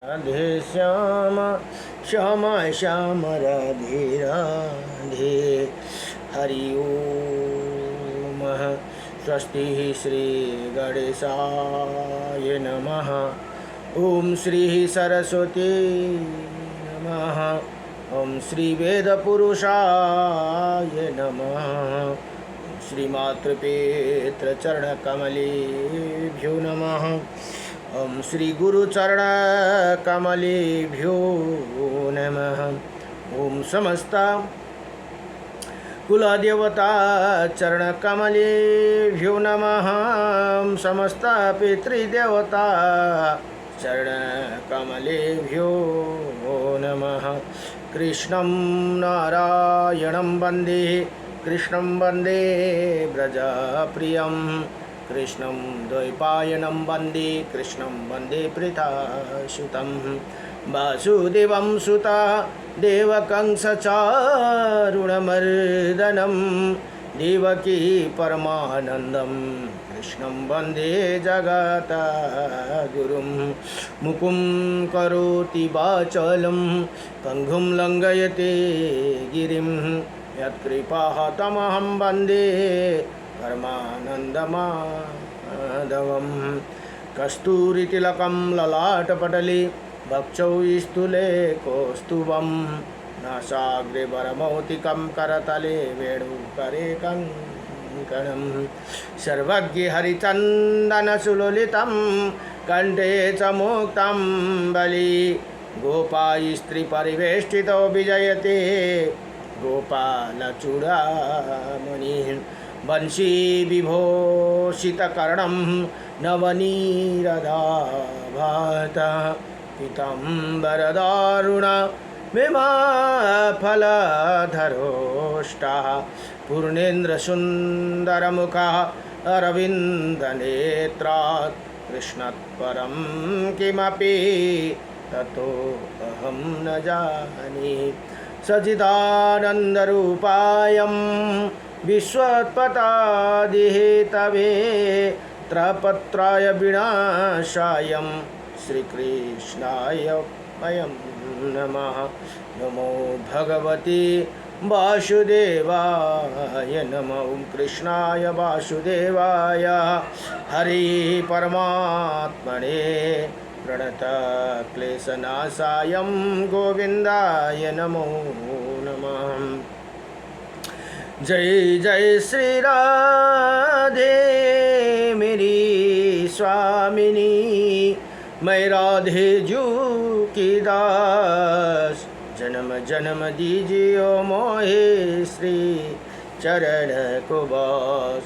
राधे श्याम श्याम श्याम राधे राधे। हरि ओम। स्वस्ति श्री गणेशाय नमः। ओम श्री सरस्वती नमः। ओम श्री वेदपुरुषाय नमः। श्री मातृपितृचरणकमलेभ्यो नमः। ओम श्री गुरुचरणकमलेभ्यो नमः। ओम समस्त कुलदेवता चरणकमलेभ्यो नमः। ओम समस्त पितृदेवता चरणकमलेभ्यो नमः। कृष्णं नारायणं वन्दे कृष्णं वन्दे व्रजप्रियं। कृष्णं द्वैपायनं वन्दे कृष्णं वन्दे प्रीतासुतं। वासुदेवं सुता देवकं सचारुणमर्दनं। देवकी परमानन्दं कृष्णं वन्दे जगद्गुरुं। मुकुं करोति वाचालं पङ्गुं लङ्घयते गिरिं। यत्कृपातमहं वन्दे परमानन्दमाधवं। कस्तूरितिलकं ललाटपटले वक्षौ स्थूले कौस्तुभं। नासाग्रे वरमौक्तिकं करतले वेणुकरे कङ्कणं। सर्वज्ञ हरिचन्दनसुललितं कण्ठे च मुक्तं बलि। गोपायस्त्रीपरिवेष्टितो विजयते गोपालचूडामणिः। वंशी विभूषितकर्णं नवनीरदाभात। पीताम्बरदारुण विमाफलधरोष्टः। पूर्णेन्द्रसुन्दरमुखः अरविन्दनेत्रात्। कृष्णात्परं किमपि ततो अहं न जाने। सच्चिदानन्दरूपायं विश्वोत्पत्यादिहेतवे त्रयपत्राय विनाशायं श्रीकृष्णाय वयं नमः। नमो भगवते वासुदेवाय नमः। ओं कृष्णाय वासुदेवाय हरि परमात्मने प्रणतक्लेशनाशाय गोविन्दाय नमो नमः। जय जय श्री राधे मेरी स्वामिनी। मैं राधे जू की दास। जन्म जन्म दीजिए मोहे श्री चरण को बास।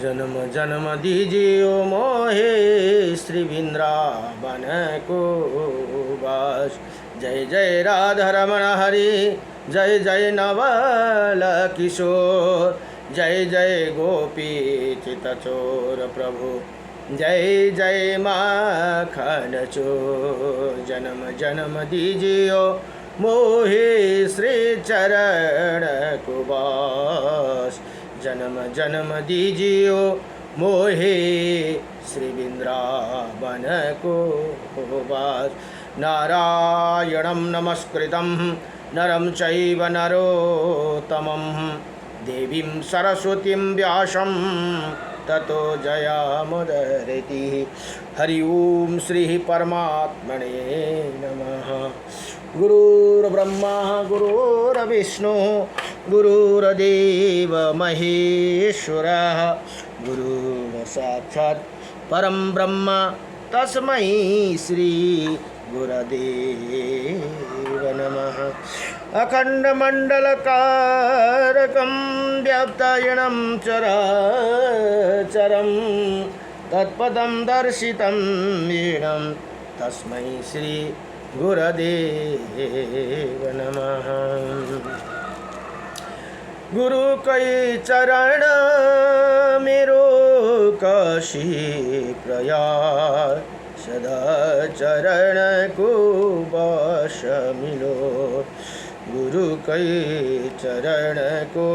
जन्म जन्म दीजिए मोहे श्री वृंदावन को बास। जय जय राधा रमण हरि जय जय नवल किशोर। जय जय गोपी चितचोर प्रभु जय जय माखन चोर। जन्म जन्म दीजिए मोहे श्री चरण को बास। जन्म जन्म दीजिए मोहे श्री वृंदावन को वास। नारायणं नमस्कृतं नरं चैव नरोत्तमं। देवीं सरस्वतीं व्यासं ततो जयामुदीरयति। हरि ओम श्री परमात्मने नमः। गुरुर्ब्रह्मा गुरुर्विष्णु गुरुर्देव महेश्वरः। गुरुर्साक्षात् परं ब्रह्म तस्मै श्री गुरुदेव नमः। अखण्डमण्डलकारकं व्याप्तायनं चराचरं तत्पदं दर्शितं येन तस्मै श्री गुरुदेव नमः। गुरु कई चरण मेरो काशी प्रयास। सदा चरण को बास मिलो। गुरु कई चरण को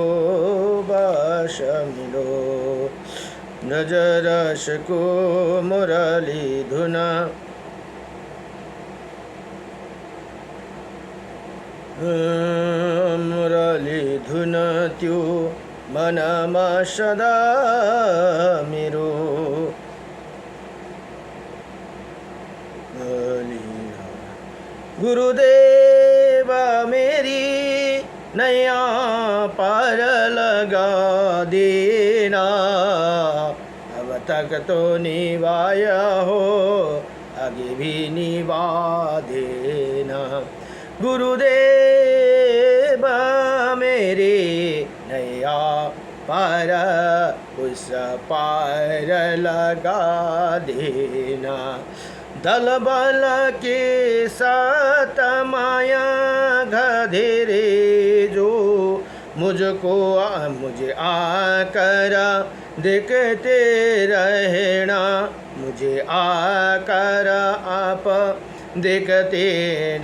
बास मिलो। ब्रज रस को मुरली धुना मुरली धुन त्यो मनमा सदा मेरो गुरुदेव मेरी नैया पार लगा देना, अब तक तो निभाया हो आगे भी निभा देना। गुरुदेव मेरी नैया पार उस पार लगा देना। दल बल के साथ माया गधेरे जो मुझे आकर देखते रहना, मुझे आकर आप देखते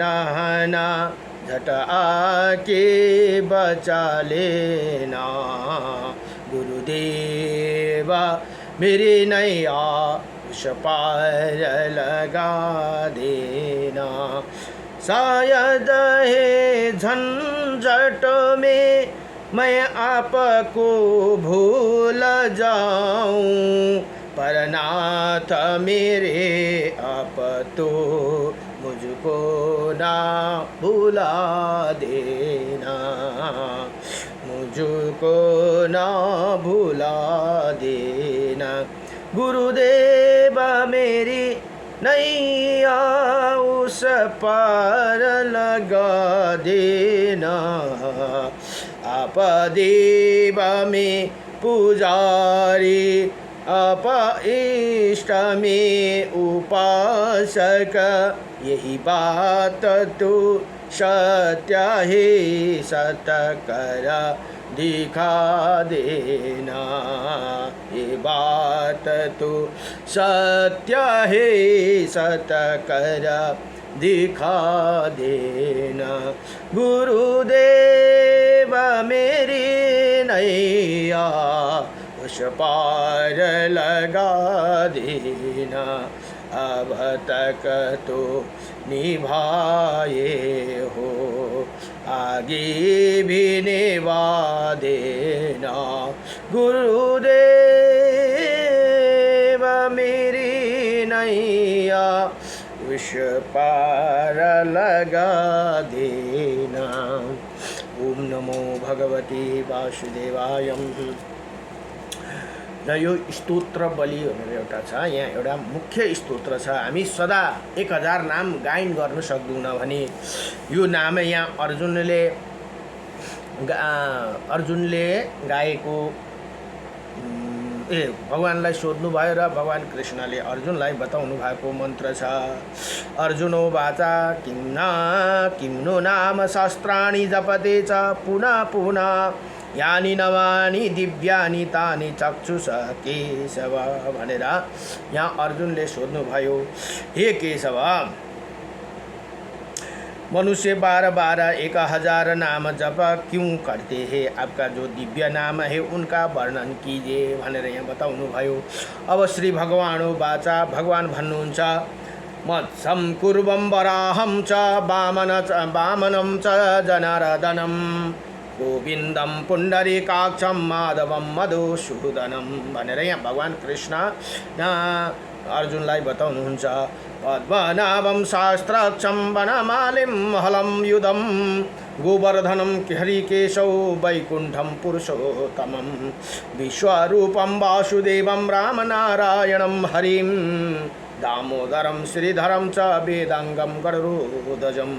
रहना, झट आके बचा लेना। गुरुदेवा मेरी नैया उस पार लगा देना। शायद है झंझट में मैं आपको भूल जाऊं, पर नाथ मेरे आप तो मुझको ना भुला देना, मुझको ना भुला देना। गुरुदेव मेरी नैया उस पार लगा देना। आप देव में पुजारी, आप इष्ट में उपासक, यही बात तो सत्य है, सत्य कर दिखा देना। ये बात तो सत्य है, सत्य कर दिखा देना। गुरुदेव मेरी नैया उस पार लगा देना। अब तक तो निभाए हो आगे भी निभा देना। गुरुदेव मेरी नैया उस पार लगा देना। ओम नमो भगवते वासुदेवाय। र यो स्तोत्र बलि भनेर एउटा छ, यहाँ एउटा मुख्य स्तोत्र छ। हामी सदा 1000 नाम गायन गर्न सक्दैनौँ भने यो नाम यहाँ अर्जुनले गाएको भगवानलाई सोध्नु भयो र भगवान कृष्णले अर्जुनलाई बताउनु भएको मन्त्र छ। अर्जुनो वाचा किम्नो नाम शस्त्राणि जपते च पुनः पुनः यानि नवानि दिव्यानि तानि चक्षुष केशव भनेर यहाँ अर्जुनले सोध्नुभयो, हे केशव मनुष्य बार 1000 नाम जप क्यों करते हैं, आपका जो दिव्य नाम है उनका वर्णन कीजिए भनेर यहाँ बताउनु भयो। अब श्री भगवानो वाचा, भगवान भन्नुहुन्छ मत्सं कुर्वं वराहं च वामनं च जनार्दनं गोविन्दं पुण्डरीकाक्षं माधवं मधुसूदनं भनेर यहाँ भगवान कृष्ण अर्जुनलाई बताउनुहुन्छ। पद्मनाभं शास्त्राक्षं वनमालिं हलं युधं गोवर्धनं हरिकेशौ वैकुण्ठं पुरुषोत्तमं विश्वरूपं वासुदेवं रामनारायणं हरिं दामोदरं श्रीधरं च वेदांगं गरुडध्वजम्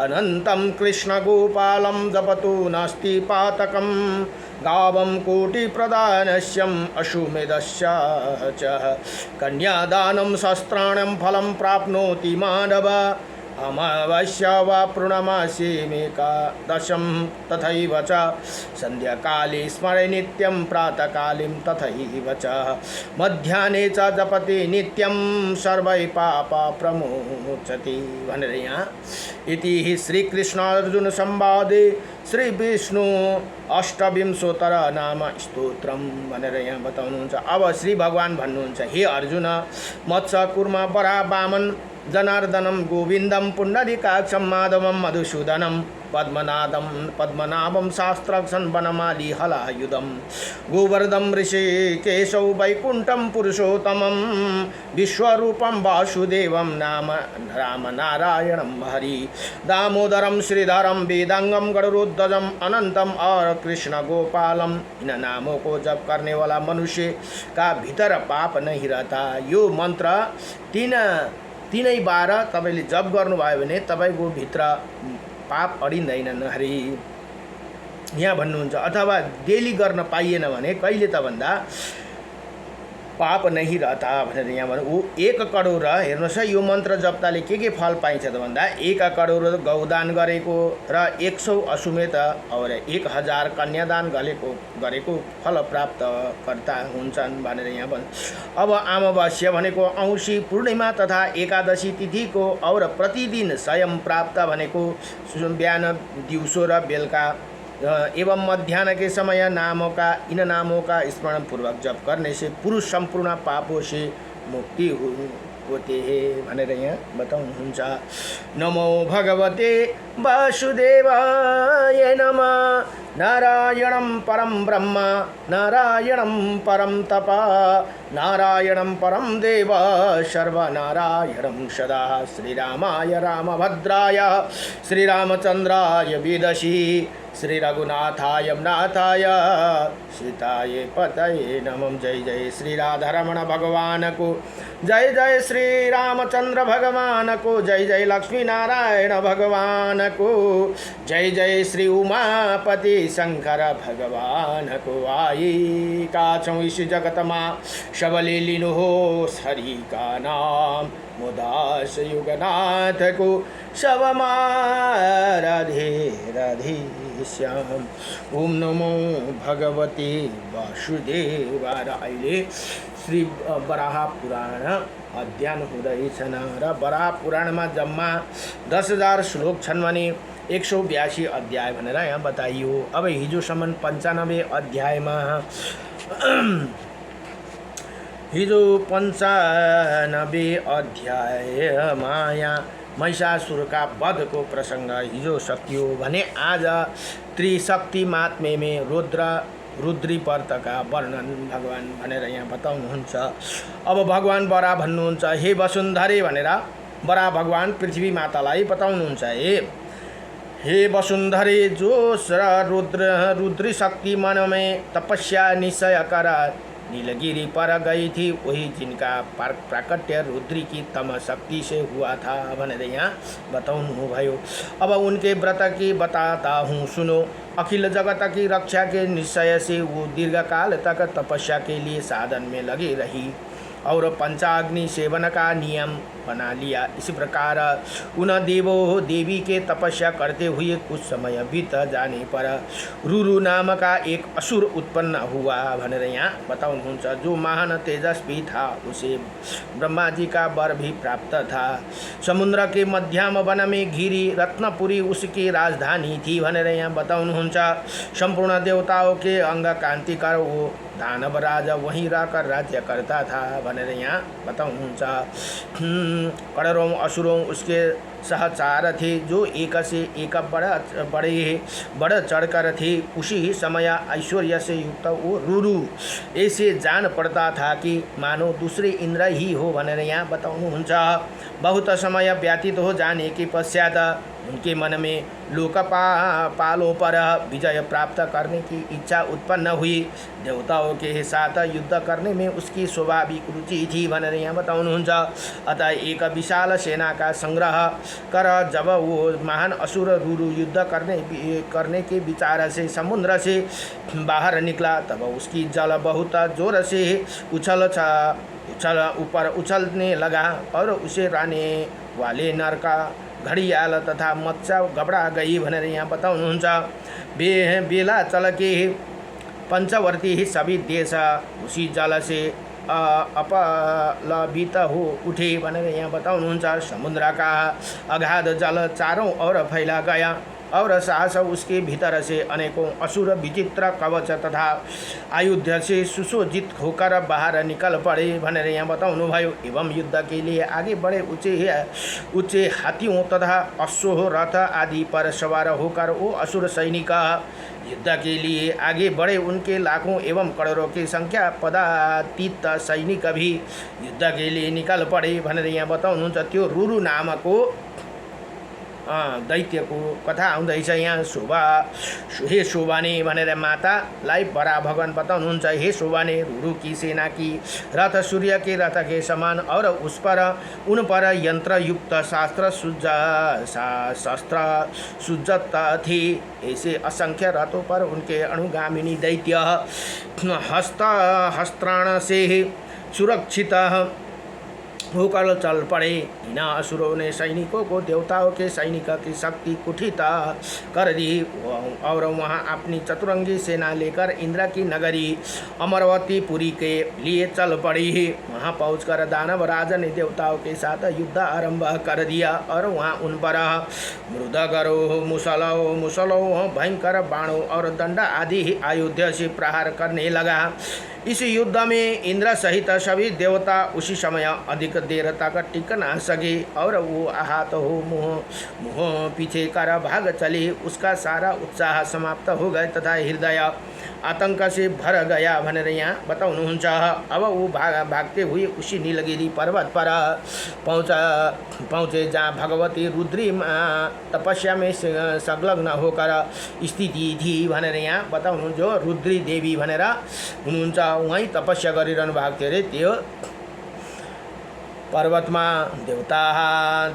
अनन्तं कृष्णगोपालं जपतु नास्ति पातकं गावं कोटिप्रदानस्यम् अश्वमेधस्य च कन्यादानं शस्त्राणं फलं प्राप्नोति मानव अमावास्या वा पूर्णमासी मेकादशं तथैव च संध्याकाले स्मरे नित्यं प्रातःकालीं तथैव च मध्याह्ने च जपति नित्यं सर्वै पापा प्रमोचति भनेर यहाँ इति श्री कृष्ण अर्जुन संवादे श्री विष्णु अष्टविंशोत्तर नाम स्तोत्रम भनेर यहाँ बताउनुहुन्छ। अब श्री भगवान भन्नुहुन्छ, हे अर्जुन मत्स्य कुर्म वराह वामन जनार्दनं गोविन्दं पुण्डरीकाक्षं माधवं मधुसूदनं पद्मनाभं शास्त्राक्षं वनमाली हलायुधं गोवर्धं ऋषिकेशौ वैकुण्ठं पुरुषोत्तमं विश्वरूपं वासुदेवं नाम रामनारायणं हरि दामोदरं श्रीधरं वेदांगम गरुड़ध्वजं अनंतम और कृष्ण गोपालम। इन नामों को जप करने वाला मनुष्य का भीतर पाप नहीं रहता। यो मन्त्र तीनै बार तपाईले जप गर्नुभयो भने तपाईको भित्र पाप अडिँदैन हरि यहाँ भन्नुहुन्छ। अथवा डेली गर्न पाइएन भने कहिले त भन्दा पाप नहीं रहता भनेर यहाँ भन्नु। ऊ 1 करोड हेर्नुहोस् है, यो मन्त्र जप्ताले के फल पाइन्छ त भन्दा 1 करोड गौदान गरेको र 100 अश्वमेध और 1000 कन्यादान गरेको फल प्राप्त कर्ता हुन्छन् भनेर यहाँ भन्नु। अब अमावास्या भनेको औँसी पूर्णिमा तथा एकादशी तिथिको और प्रतिदिन स्वयं प्राप्त भनेको बिहान दिउँसो र बेलुका एवं मध्याह्न के समय इन नामों का स्मरण पूर्वक जप करने से पुरुष संपूर्ण पापों से मुक्ति होते हैं भनेर यहाँ बताउनुहुन्छ। नमो भगवते वासुदेवाय नमः। नारायणं परं ब्रह्म नारायणं परं तप नारायणं परं देव सर्वनारायणं सदा। श्रीरामाय रामभद्राय श्रीरामचंद्राय वेदसी श्री रघुनाथाय नाथाय सीताये पतये नमः। जय जय श्री राधारमण भगवान को, जय जय श्री रामचंद्र भगवान को, जय जय लक्ष्मी नारायण भगवान को, जय जय श्री उमापति शंकर भगवान को। आई काछौ इस जगत माँ सबले लीनु हो हरि का नाम मुदास युगनाथ को सब राधे राधे श्याम। ओम नमो भगवते वासुदेवाय। अहिले श्री वराह पुराण अध्ययन हुँदैछन् र वराह पुराणमा जम्मा 10,000 श्लोक छन् भने 182 अध्याय भनेर यहाँ बताइयो। अब हिजोसम्म 95 अध्यायमा हिजो 95 अध्यायमा यहाँ महिषासुरका वधको प्रसङ्ग हिजो सकियो भने आज त्रिशक्ति महात्म्य में रुद्री व्रतका वर्णन भगवान भनेर यहाँ बताउनुहुन्छ। अब भगवान बरा भन्नुहुन्छ, हे वसुन्धरे भनेर बरा भगवान पृथ्वी मातालाई बताउनुहुन्छ। हे वसुन्धरे जो रुद्री शक्ति मन में तपस्या निश्चय कर नीलगिरी पर गई थी, वही जिनका प्राकट्य रुद्री की तम शक्ति से हुआ था भनेर यहाँ बताउनु भयो। अब उनके व्रत की बताता हूँ सुनो। अखिल जगत की रक्षा के निश्चय से वो दीर्घकाल तक तपस्या के लिए साधन में लगी रही और पंचाग्नि सेवन का नियम बना लिया। इसी प्रकार उन देवों देवी के तपस्या करते हुए कुछ समय बीत जाने पर रुरु नाम का एक असुर उत्पन्न हुआ भनेर यहाँ बताउनुहुन्छ। जो महान तेजस्वी था, उसे ब्रह्मा जी का वर भी प्राप्त था। समुद्र के मध्यम वन में घिरी रत्नपुरी उसकी राजधानी थी भनेर यहाँ बताउनुहुन्छ। संपूर्ण देवताओं के अंग कांतिकर वो दानव राजा वहीं रहकर राज्य करता था भनेर यहाँ बताउनुहुन्छ। करोड़ों असुरों उसके सहचार थे, जो एक से एक बढ़ चढ़कर थे। उसी समय ऐश्वर्य से युक्त वो रुरु ऐसे जान पड़ता था कि मानो दूसरे इंद्र ही हो भनेर यहाँ बताउनुहुन्छ। बहुत समय व्यतीत हो जाने के पश्चात उनके मन में लोकपालों पर विजय प्राप्त करने की इच्छा उत्पन्न हुई। देवताओं के साथ युद्ध करने में उसकी स्वाभाविक रुचि थी भनेर यहाँ बताउनुहुन्छ। अतः एक विशाल सेना का संग्रह कर जब वो महान असुर रुरु युद्ध करने के विचार से समुद्र से बाहर निकला, तब उसकी जल बहुत जोर से ऊपर उछलने लगा और उसे राने वाले नर का घड़ियाल तथा मत्स्य घबरा गई भनेर यहाँ बताउनुहुन्छ। बेला चल के पंचवर्ती ही सभी देश उसी जल से अपलवित हो उठे भनेर यहाँ बताउनुहुन्छ। समुद्र का अगाध जल चारों ओर फैला गया और साहस उसके भीतर से अनेकों असुर विचित्र कवच तथा आयुध से सुसज्जित होकर बाहर निकल पड़े भनेर यहाँ बताउनु भयो। एवं युद्ध के लिए आगे बढ़े ऊंचे हाथियों तथा अश्व रथ आदि पर सवार होकर वो असुर सैनिक युद्ध के लिए आगे बढ़े। उनके लाखों एवं करोड़ों की संख्या पदातीत सैनिक भी युद्ध के लिए निकल पड़े भनेर यहाँ बताउनुहुन्छ। त्यो रुरु नामको दैत्यको कथा आउँदैछ यहाँ। हे शोभाने भनेर मातालाई बरा भगवान बताउनुहुन्छ। हे शोभाने, रुरु की सेना की रथ सूर्य के रथ के समान और उन पर यंत्र युक्त शस्त्र सुज्जत थे। ऐसे असंख्य रथों पर उनके अनुगामिनी दैत्य हस्त्राण से सुरक्षित होकर चल पड़े। इन असुरों ने सैनिकों को देवताओं के सैनिक की शक्ति कुठित कर दी और वहां अपनी चतुरंगी सेना लेकर इंद्र की नगरी अमरावतीपुरी के लिए चल पड़ी। वहां पहुंचकर दानव राजा ने देवताओं के साथ युद्ध आरंभ कर दिया और वहां उन पर मृदगरों, मुसलों, भयंकर बाणों और दंड आदि आयुध से प्रहार करने लगा। इस युद्ध में इंद्र सहित सभी देवता उसी समय अधिक देर तक टिक न सके और वो आहत हो मुँह पीछे कर भाग चले। उसका सारा उत्साह समाप्त हो गए तथा हृदय आतंक से भर गया भनेर यहाँ बताउनुहुन्छ। अब वो भागते हुए उसी नीलगिरी पर्वत पर पहुँचे जहाँ भगवती रुद्री तपस्या में संलग्न होकर स्थिति थी भनेर यहाँ बताउनु। जो रुद्री देवी भनेर हुनुहुन्छ वहीं तपस्या गरिरहनु भएको थियो अरे। त्यो पर्वतमा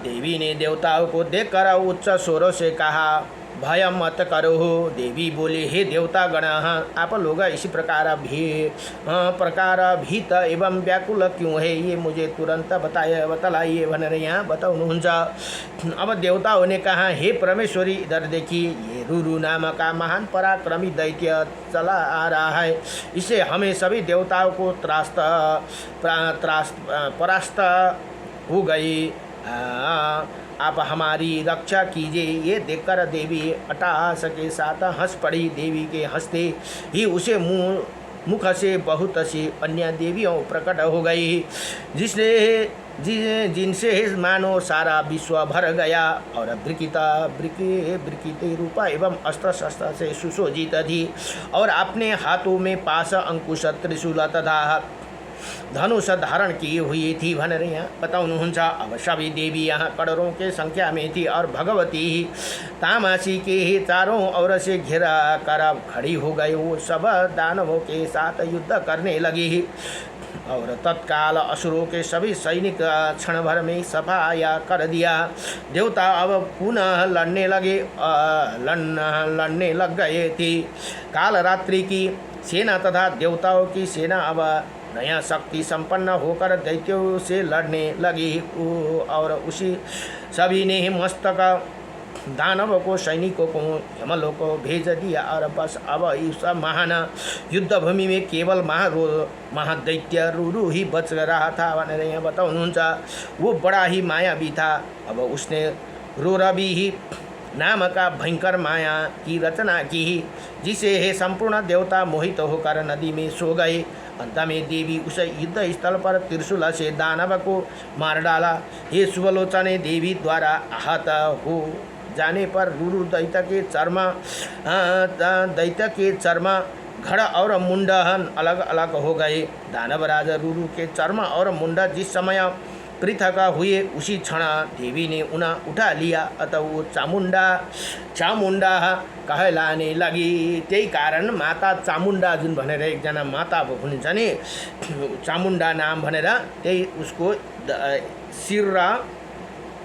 देवी ने देवताओं को देखकर उच्च स्वरों से कहा, भय मत करो। देवी बोले, हे देवतागण, आप लोग इसी प्रकार भीत एवं व्याकुल क्यों है, ये मुझे तुरंत बतलाइए भनेर यहाँ बताउनुहुन्छ। अब देवताओं ने कहा, हे परमेश्वरी, इधर देखिए, ये रुरु नाम का महान पराक्रमी दैत्य चला आ रहा है। इससे हमें सभी देवताओं को परास्त हो गई। आप हमारी रक्षा कीजिए। ये देखकर देवी अट्टहास के साथ हंस पड़ी। देवी के हंसते ही उसे मुख से बहुत सी अन्य देवियों प्रकट हो गई, जिनसे मानो सारा विश्व भर गया और ब्रिकिते रूपा एवं अस्त्र शस्त्र से सुशोभित थी और अपने हाथों में पाश, अंकुश, त्रिशूल तथा धनुष धारण की हुई थी भनेर यहाँ बताउनुहुन्छ। अब सभी देवी यहाँ करोड़ों के संख्या में थी और भगवती तामासी के चारों ओर से घेरा कर खड़ी हो गई। वो सब दानवों के साथ युद्ध करने लगी और तत्काल असुरों के सभी सैनिक क्षण भर में सफाया कर दिया। देवता अब पुनः लड़ने लग गए थे। काल रात्रि की सेना तथा देवताओं की सेना अब नया शक्ति संपन्न होकर दैत्यों से लड़ने लगी और उसी सभी ने मस्तक दानव को सैनिकों को यमलोक को भेज दिया और बस अब इस महान युद्ध भूमि में केवल महादैत्य रुरु ही बच रहा था भनेर यहाँ बताउनुहुन्छ। वो बड़ा ही मायावी था। अब उसने रुरवी ही नाम का भयंकर माया की रचना की, जिसे हे संपूर्ण देवता मोहित होकर नदी में सो गए। अंत में देवी उस युद्ध स्थल पर त्रिशूल से दानव को मार डाला। हे शुभलोचने, देवी द्वारा आहत हो जाने पर रुरु दैत्य के चर्म, घड़ और मुंड अलग अलग हो गए। दानव राजा रुरु के चर्म और मुंड जिस समय पृथक हुए उसी क्षण देवी ने उन्हें उठा लिया। अतः वो चामुंडा कहलाने लगी। त्यही कारण माता चामुंडा जुन भनेर एकजना माता हुनुहुन्छ नि, चामुंडा नाम भनेर त्यही उसको शिर र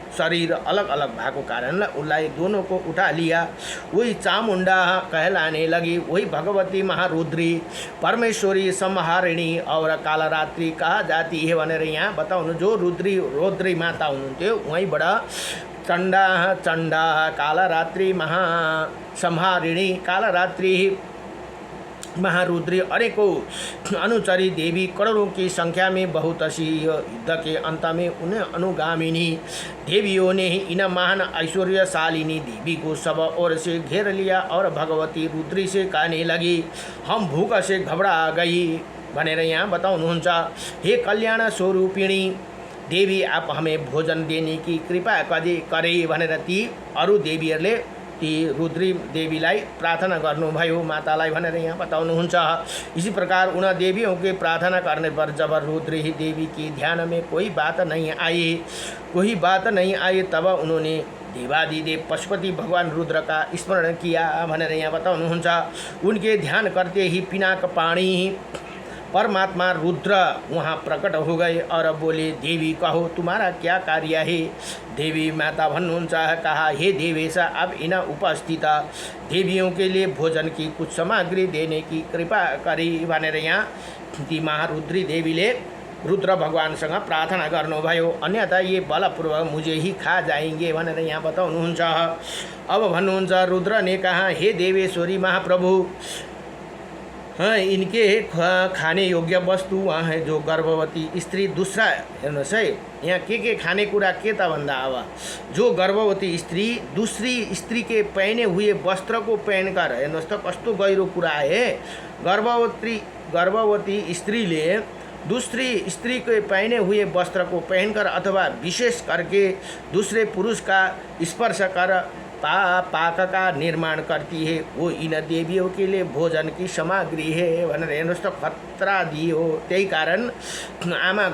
शरीर अलग अलग भएको कारणले उसलाई दोनों को उठा लिया। वही चामुंडा कहलाने लगी। वही भगवती महारुद्री, परमेश्वरी, संहारिणी और कालरात्रि कहा जाती है भनेर यहाँ बताउनु। जो रुद्री माता हुनुहुन्थ्यो वहीँबाट चण्डा कालरात्रि महासंहारिणी, कालरात्रि महारुद्री अनेकों अनुचरी देवी करोड़ों की संख्या में बहुत सी युद्ध के अंत में उन्हें अनुगामिनी देवियों ने इन महान ऐश्वर्यशालिनी देवी को सब ओर से घेर लिया और भगवती रुद्री से कहने लगी, हम भूख से घबरा गई भनेर यहाँ बताउनुहुन्छ। हे कल्याण स्वरूपिणी देवी, आप हमें भोजन देने की कृपा करे भनेर ती अरू देवीहरूले ती रुद्री देवीलाई प्रार्थना गर्नुभयो मातालाई भनेर यहाँ बताउनुहुन्छ। इसी प्रकार उन देवियों के प्रार्थना करने पर जब रुद्री देवी की ध्यान में कोई बात नहीं आई तब उन्होंने देवादिदेव पशुपति भगवान रुद्र का स्मरण किया भनेर यहाँ बताउनुहुन्छ। उनके ध्यान करते ही पिनाक पाणी परमात्मा रुद्र वहाँ प्रकट हो गए और बोले, देवी कहो तुम्हारा क्या कार्य है। देवी माता भन्नुहुन्छ, कहा, हे देवेशा, अब इन उपस्थित देवियों के लिए भोजन की कुछ सामग्री देने की कृपा करी भनेर यहाँ ती महारुद्री देवीले रुद्र भगवानसँग प्रार्थना गर्नुभयो, अन्यथा ये बलपूर्वक मुझे ही खा जाएंगे भनेर यहाँ बताउनुहुन्छ। अब भन्नुहुन्छ, रुद्र ने कहा, हे देवेश्वरी महाप्रभु, हाँ, इनके खाने योग्य वस्तु वहाँ है जो गर्भवती स्त्री दूसरा हेर्नुहोस् है यहाँ के खाने कुरा के त भन्दा अब जो गर्भवती स्त्री दूसरी स्त्री के पहने हुए वस्त्र को पहनकर, हेर्नुहोस् त कस्तो गहिरो कुरा है। गर्भवती स्त्रीले दूसरी स्त्री के पहने हुए वस्त्र को पहनकर अथवा विशेष करके दूसरे पुरुष का स्पर्श कर पाक का निर्माण करती है, वो इन देवियों के लिए भोजन की सामग्री है भनेर हेर्नुहोस् त खतरा दियो। त्यही कारण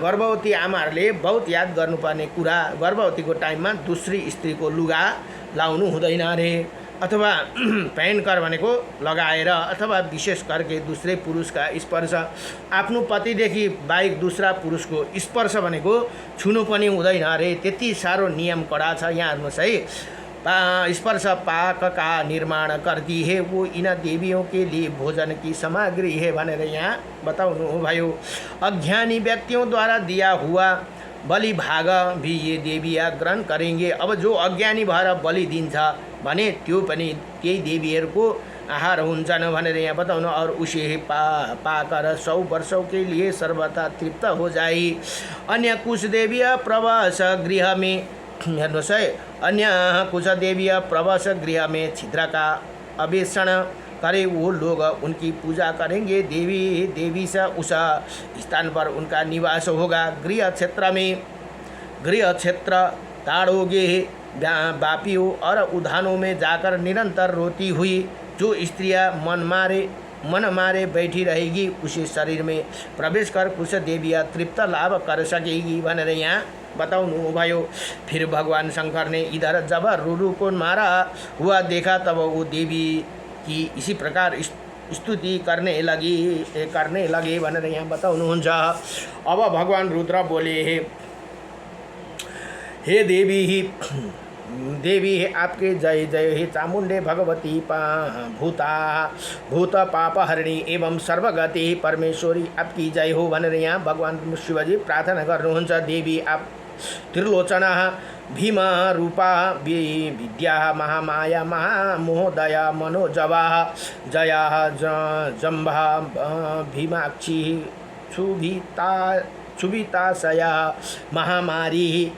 गर्भवती आमाहरूले बहुत याद गर्नुपर्ने कुरा, गर्भवतीको टाइममा दूसरी स्त्रीको लुगा लाउनु हुँदैन अरे, अथवा पहनकर भनेको लगाएर, अथवा विशेष करके दूसरे पुरुष का स्पर्श, आफ्नो पतिदेखि बाहेक दूसरा पुरुषको स्पर्श भनेको छुनु पनि हुँदैन अरे। त्यति साह्रो नियम कडा छ। यहाँ हेर्नुहोस् है, स्पर्श पाक का निर्माण करती है, वो इन देवियों के लिए भोजन की सामग्री है भनेर यहाँ बताउनु भयो। अज्ञानी व्यक्तियों द्वारा दिया हुआ बलि भाग भी ये देवियाँ ग्रहण करेंगे। अब जो अज्ञानी भएर बलि दिन्छ भने त्यो पनि त्यही देवीहरूको आहार हुन्छन् भनेर यहाँ बताउनु। और उसे पाकर 100 वर्षों के लिए सर्वथा तृप्त हो जाए। अन्य कुछ देवियाँ प्रवास गृह में, हेर्नुहोस् है, अन्य कुछ देवीय प्रवास गृह में छिद्र का अवेषण करे, वो लोग उनकी पूजा करेंगे। देवी से उस स्थान पर उनका निवास होगा। गृह क्षेत्र ताड़ोगे बापियों और उद्यानों में जाकर निरंतर रोती हुई जो स्त्रियां मन मारे बैठी रहेगी, उसी शरीर में प्रवेश कर कुछ देवियाँ तृप्त लाभ कर सकेगी भनेर यहाँ बताउनु भयो। फिर भगवान शंकर ने इधर जब रुरु को मारा हुआ देखा तब वो देवी की इसी प्रकार स्तुति करने लगे भनेर यहाँ बताउनुहुन्छ। अब भगवान रुद्र बोले, हे देवी है आपके जय जय, हे चामुंडे भगवती भूत पाप हरिणी एवं सर्वगति परमेश्वरी आपकी जय हो भनेर यहाँ भगवान शिवजी प्रार्थना गर्नुहुन्छ। देवी आप त्रिलोचना भीम रूपा विद्या महामाया महामोहदया मनोजवा जया जम्भा भीमाक्षी क्षुभिताशया महामारी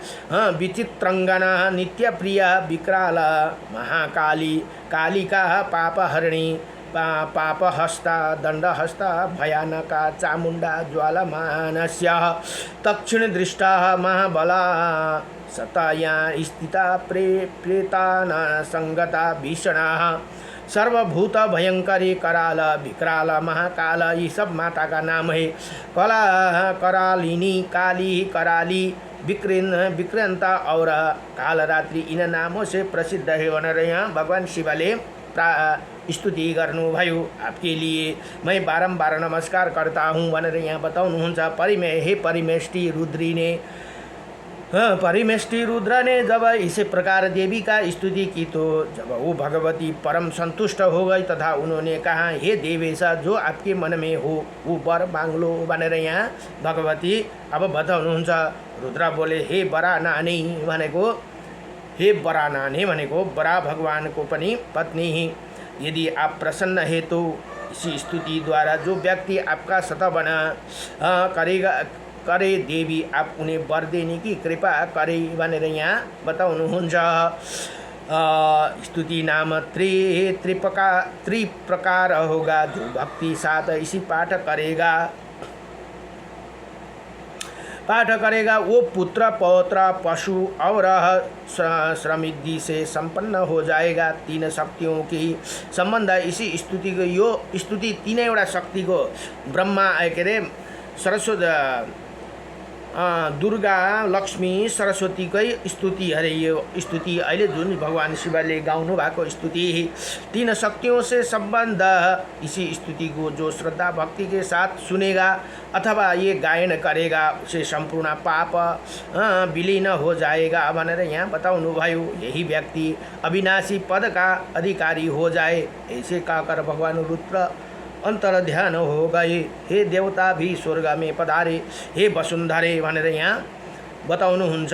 विचित्रंगना नित्यप्रिया विकराल महाकाली कालिका पापहरिणी पापहस्ता दंडहस्ता भयानका चामुंडा ज्वालमानस्य दक्षिणदृष्टा महाबला सतया स्थिता प्रेतान संगता भीषणा सर्वभूत भयंकरी कराल विकराल महाकाल, ये सब माता का नाम है। करालिनी काली कराली विक्रांता और कालरात्रि इन नामों से प्रसिद्ध है भनेर यहाँ भगवान शिवले स्तुति गर्नुभयो। आपके लिए मैं बारंबार नमस्कार करता हूँ भनेर यहाँ बताउनुहुन्छ। परिमेष्टि रुद्री ने परिमेष्टि रुद्र ने जब इसी प्रकार देवी का स्तुति की तो जब वो भगवती परम संतुष्ट हो गई तथा उन्होंने कहा, हे देवेशा, जो आपके मन में हो वो वर मांग लो भनेर यहाँ भगवती अब बताउनुहुन्छ। रुद्र बोले, हे बरा नानी भनेको बरा भगवान को पनि पत्नी ही, यदि आप प्रसन्न है तो इसी स्तुति द्वारा जो व्यक्ति आपका शतवना करे देवी आप उन्हें वर देने की कृपा करे भनेर यहाँ बताउनुहुन्छ। स्तुति नाम त्रिप्रकार होगा, जो भक्ति साथ इसी पाठ करेगा वो पुत्र पौत्र पशु और समृद्धि से संपन्न हो जाएगा। तीन शक्तियों की संबंध इसी स्तुति को, यो स्तुति तीनैवटा शक्ति को ब्रह्मा के अरे सरस्वती दुर्गा लक्ष्मी सरस्वतीकै स्तुति अरे यो स्तुति अहिले जुन भगवान शिवले गाउनु भएको स्तुति तीन शक्तियों से संबंध इसी स्तुति को जो श्रद्धा भक्ति के साथ सुनेगा अथवा ये गायन करेगा उसे संपूर्ण पाप विलीन हो जाएगा भनेर यहाँ बताउनु भयो। यही व्यक्ति अविनाशी पद का अधिकारी हो जाए। ऐसे कहकर भगवान रुद्र अंतर ध्यान हो गए। हे देवता भी स्वर्ग में पधारे, हे वसुंधरे भनेर यहाँ बताउनुहुन्छ।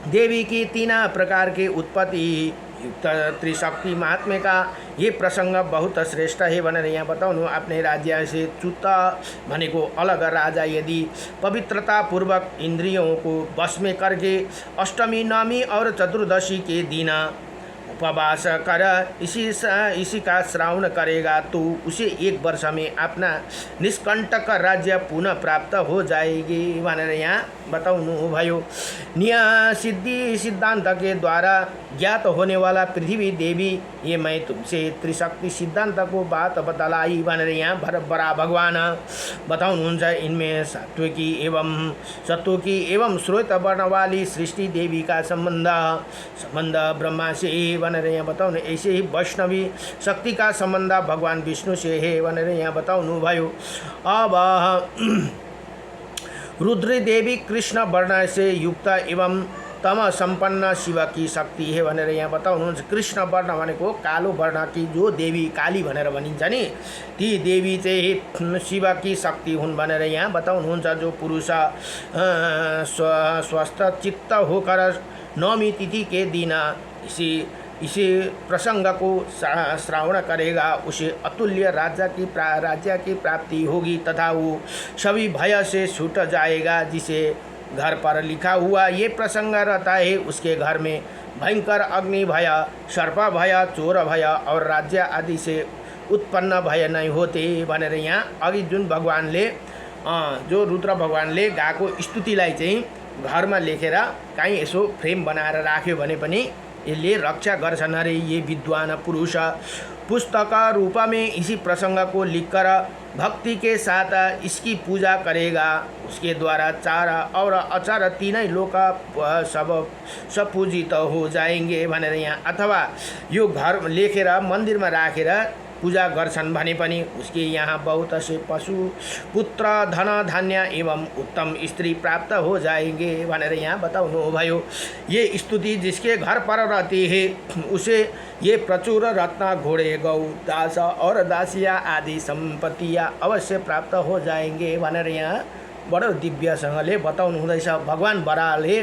देवी की तीन प्रकार के उत्पत्ति युक्त त्रिशक्ति महात्म्य का ये प्रसंग बहुत श्रेष्ठ है भनेर यहाँ बताउनु। अपने राज्य से च्युत भनेको अलग राजा यदि पवित्रता पूर्वक इंद्रियों को वश में करके अष्टमी नवमी और चतुर्दशी के दिन उपवास कर इसी का श्रावण करेगा तो उसे 1 वर्ष में अपना निष्कंटक राज्य पुनः प्राप्त हो जाएगी भनेर यहाँ बताउनु भयो। सिद्धि सिद्धांत के द्वारा ज्ञात होने वाला पृथ्वी देवी ये मैं तुमसे त्रिशक्ति सिद्धांत को बात बतलाई भनेर यहाँ बड़ा भगवान बताउनुहुन्छ। इनमें सत्व की एवं श्वेत वर्ण वाली सृष्टि देवी का संबंध ब्रह्मा से भनेर यहाँ बताउनु। ऐसे ही वैष्णवी शक्ति का संबंध भगवान विष्णु से है भनेर यहाँ बताउनु भयो। अब रुद्र देवी कृष्ण वर्ण से युक्त एवं तम संपन्न शिव की शक्ति है भनेर यहाँ बताउनुहुन्छ। कृष्ण वर्ण भनेको कालो वर्ण की जो देवी काली भनेर भनिन्छ नि ती देवी चाहिँ शिव की शक्ति हुन् भनेर यहाँ बताउनुहुन्छ। जो पुरुष स्वस्थ चित्त होकर नवमी तिथि के दिन इसी प्रसंग को श्रावण करेगा उसे अतुल्य राज्य की प्राप्ति होगी तथा वो सभी भय से छूट जाएगा। जिसे घर पर लिखा हुआ ये प्रसंग रहता है उसके घर में भयंकर अग्नि भय, सर्प भय, चोर भय और राज्य आदि से उत्पन्न भय नहीं होते भनेर यहाँ अघि जुन भगवानले जो रुद्र भगवानले गाएको स्तुतिलाई चाहिँ घरमा लेखेर कहीँ यसो फ्रेम बनाएर राख्यो भने पनि यसले रक्षा गर्छन् अरे। ये विद्वान पुरुष पुस्तक रूप में इसी प्रसंग को लिखकर भक्ति के साथ इसकी पूजा करेगा। उसके द्वारा चार और अचार तीनै लोक सब पूजित हो जाएंगे भनेर यहाँ अथवा यो घर लेखेर मन्दिरमा राखेर पूजा गर्छन् भने पनि उसके यहाँ बहुत से पशु पुत्र धन धान्य एवं उत्तम स्त्री प्राप्त हो जाएंगे भनेर यहाँ बताउनु भयो। ये स्तुति जिसके घर पर रहती है उसे ये प्रचुर रत्न घोड़े गौ दास और दासिया आदि संपत्तियाँ अवश्य प्राप्त हो जाएंगे भनेर यहाँ बडो दिव्यसँगले बताउनु हुँदैछ। भगवान बराहले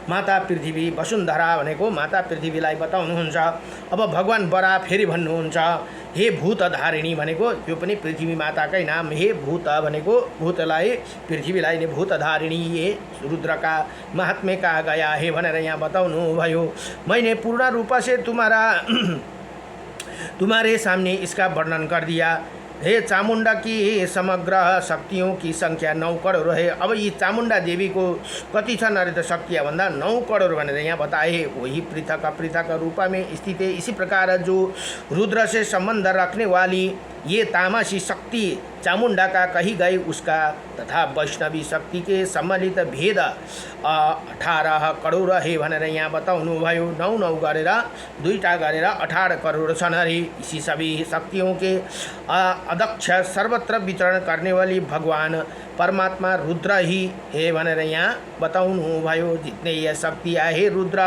माता पृथ्वी वसुन्धरा भनेको माता पृथ्वीलाई बताउनुहुन्छ। अब भगवान बराह फेरि भन्नुहुन्छ हे भूतधारिणी भनेको यो पनि पृथ्वी माताकै नाम। हे भूत भनेको भूतलाई पृथ्वीलाई नै भूतधारिणी ये रुद्र का महात्म्य कहा गया है भनेर यहाँ बताउनु भयो। मैंने पूर्ण रूप से तुम्हारे सामने इसका वर्णन कर दिया। हे चामुंडा की समग्र शक्तियों की संख्या 9 करोड़ है। अब ये चामुंडा देवी को कति छन् अरे त शक्तियाँ भन्दा 9 करोड़ भनेर यहाँ बताए। वही पृथक रूप में स्थित है। इसी प्रकार जो रुद्र से संबंध रखने वाली ये तामसी शक्ति चामुंडा का कही गई उसका तथा वैष्णवी शक्ति के सम्मिलित भेद 18 करोड़ है भनेर यहाँ बताउनु भयो। 9 गरेर 2टा गरेर 18 करोड़ छन् अरे। इसी सभी शक्तियों के अध्यक्ष सर्वत्र विचरण करने वाली भगवान परमात्मा रुद्र ही है भनेर यहाँ बताउनु भयो। जितने यह शक्तियाँ है रुद्र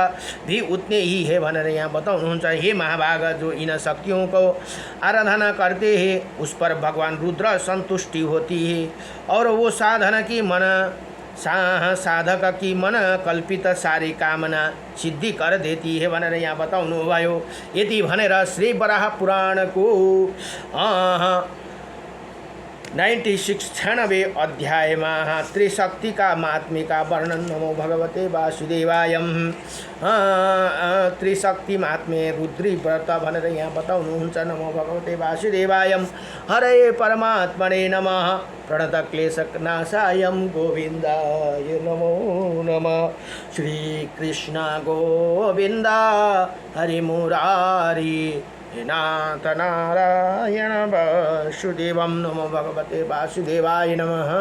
भी उतने ही है भनेर यहाँ बताउनुहुन्छ। हे महाभाग जो इन शक्तियों को आराधना करते हैं उस पर भगवान रुद्र संतुष्टि होती है और वो साधना की मन साधक की मन कल्पित सारी कामना सिद्धि कर देती है भनेर यहाँ बताउनुभयो। यति भनेर श्री वराह पुराणको 96 अध्यायमा त्रिशक्तिका महात्म्यका वर्णन। नमो भगवते वासुदेवाय। त्रिशक्ति महात्म्य रुद्री व्रत भनेर यहाँ बताउनुहुन्छ। नमो भगवते वासुदेवाय। हरे परमात्मने नमः। प्रणत क्लेशनाशाय गोविन्दाय नमो नमः। श्री कृष्ण गोविन्द हरि मुरारी हे नाथ नारायण वासुदेवं। नमो भगवते वासुदेवाय नमः।